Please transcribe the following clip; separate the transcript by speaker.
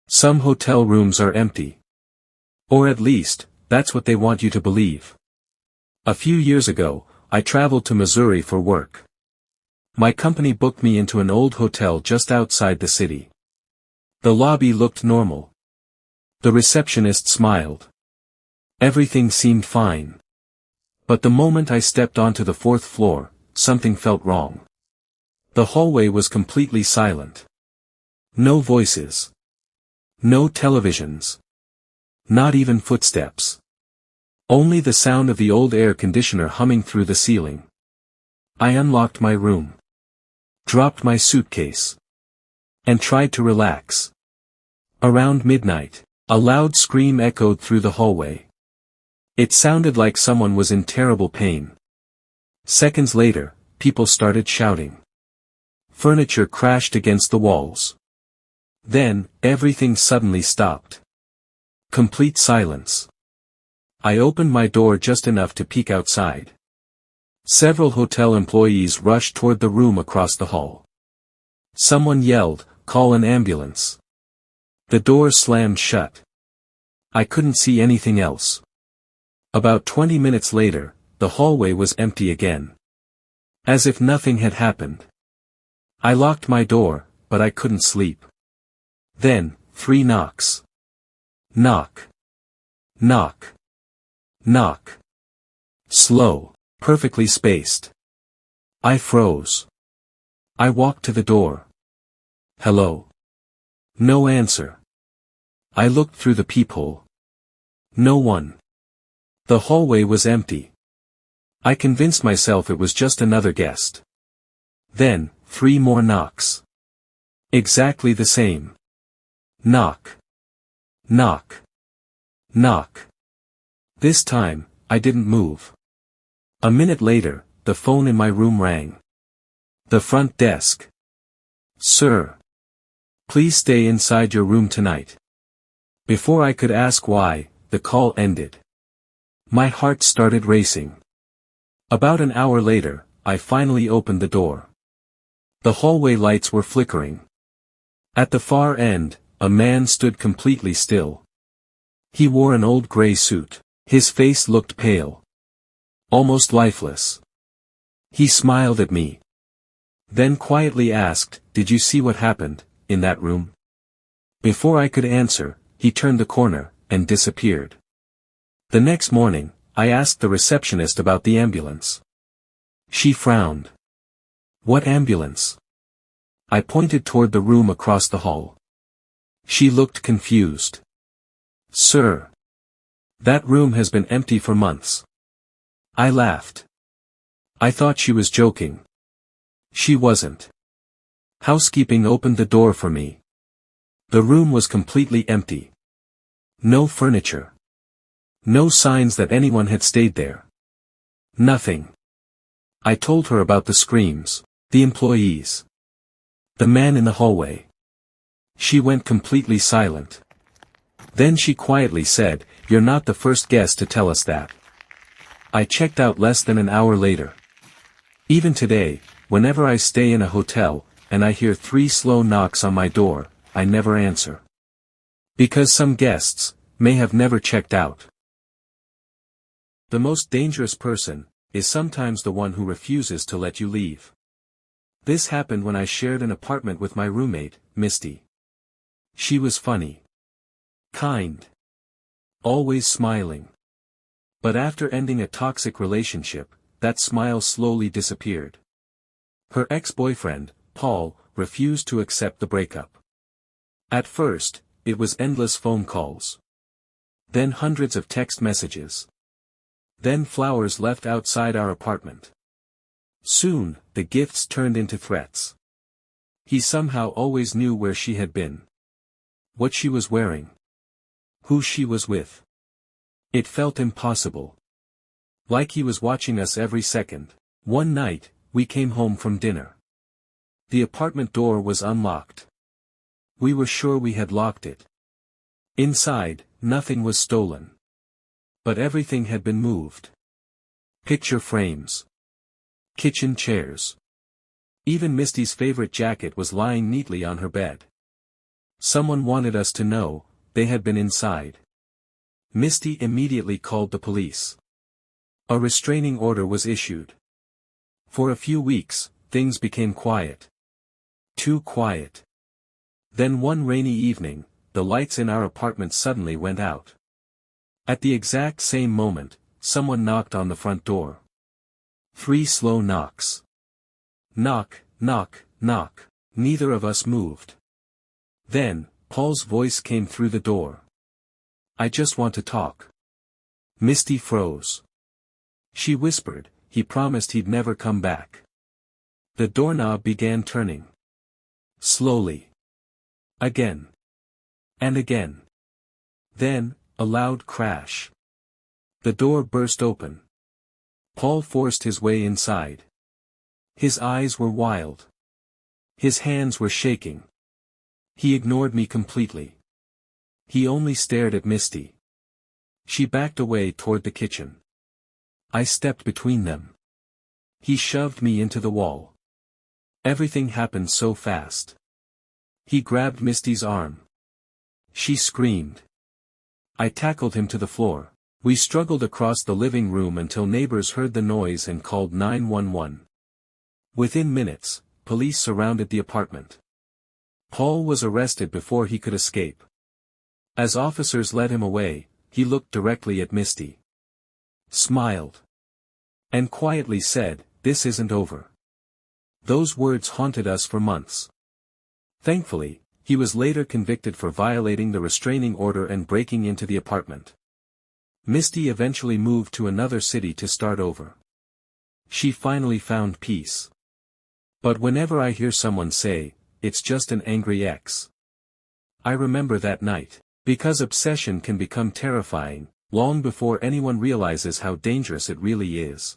Speaker 1: Some hotel rooms are empty. Or at least, that's what they want you to believe. A few years ago, I traveled to Missouri for work. My company booked me into an old hotel just outside the city. The lobby looked normal. The receptionist smiled. Everything seemed fine. But the moment I stepped onto the fourth floor, something felt wrong. The hallway was completely silent. No voices. No televisions. Not even footsteps. Only the sound of the old air conditioner humming through the ceiling. I unlocked my room. Dropped my suitcase. And tried to relax. Around midnight, a loud scream echoed through the hallway. It sounded like someone was in terrible pain. Seconds later, people started shouting. Furniture crashed against the walls. Then, everything suddenly stopped. Complete silence. I opened my door just enough to peek outside. Several hotel employees rushed toward the room across the hall. Someone yelled, "Call an ambulance." The door slammed shut. I couldn't see anything else. About 20 minutes later, the hallway was empty again. As if nothing had happened. I locked my door, but I couldn't sleep. Then, 3 knocks. Knock. Knock. Knock. Slow, perfectly spaced. I froze. I walked to the door. Hello. No answer. I looked through the peephole. No one. The hallway was empty. I convinced myself it was just another guest. Then, 3 more knocks. Exactly the same. Knock. Knock. Knock. This time, I didn't move. A minute later, the phone in my room rang. The front desk. "Sir. Please stay inside your room tonight." Before I could ask why, the call ended. My heart started racing. About an hour later, I finally opened the door. The hallway lights were flickering. At the far end, a man stood completely still. He wore an old gray suit. His face looked pale. Almost lifeless. He smiled at me. Then quietly asked, "Did you see what happened, in that room?" Before I could answer, he turned the corner, and disappeared. The next morning, I asked the receptionist about the ambulance. She frowned. "What ambulance?" I pointed toward the room across the hall. She looked confused. "Sir. That room has been empty for months." I laughed. I thought she was joking. She wasn't. Housekeeping opened the door for me. The room was completely empty. No furniture. No signs that anyone had stayed there. Nothing. I told her about the screams, the employees, the man in the hallway. She went completely silent. Then she quietly said, "You're not the first guest to tell us that." I checked out less than an hour later. Even today, whenever I stay in a hotel, and I hear 3 slow knocks on my door, I never answer. Because some guests may have never checked out. The most dangerous person is sometimes the one who refuses to let you leave. This happened when I shared an apartment with my roommate, Misty. She was funny. Kind. Always smiling. But after ending a toxic relationship, that smile slowly disappeared. Her ex-boyfriend, Paul, refused to accept the breakup. At first, it was endless phone calls. Then hundreds of text messages. Then flowers left outside our apartment. Soon, the gifts turned into threats. He somehow always knew where she had been. What she was wearing. Who she was with. It felt impossible. Like he was watching us every second. One night, we came home from dinner. The apartment door was unlocked. We were sure we had locked it. Inside, nothing was stolen. But everything had been moved. Picture frames. Kitchen chairs. Even Misty's favorite jacket was lying neatly on her bed. Someone wanted us to know, they had been inside. Misty immediately called the police. A restraining order was issued. For a few weeks, things became quiet. Too quiet. Then one rainy evening, the lights in our apartment suddenly went out. At the exact same moment, someone knocked on the front door. 3 slow knocks. Knock, knock, knock. Neither of us moved. Then, Paul's voice came through the door. "I just want to talk." Misty froze. She whispered, "He promised he'd never come back." The doorknob began turning. Slowly. Again. And again. Then, a loud crash. The door burst open. Paul forced his way inside. His eyes were wild. His hands were shaking. He ignored me completely. He only stared at Misty. She backed away toward the kitchen. I stepped between them. He shoved me into the wall. Everything happened so fast. He grabbed Misty's arm. She screamed. I tackled him to the floor. We struggled across the living room until neighbors heard the noise and called 911. Within minutes, police surrounded the apartment. Paul was arrested before he could escape. As officers led him away, he looked directly at Misty. Smiled. And quietly said, "This isn't over." Those words haunted us for months. Thankfully, he was later convicted for violating the restraining order and breaking into the apartment. Misty eventually moved to another city to start over. She finally found peace. But whenever I hear someone say, "It's just an angry ex," I remember that night. Because obsession can become terrifying, long before anyone realizes how dangerous it really is.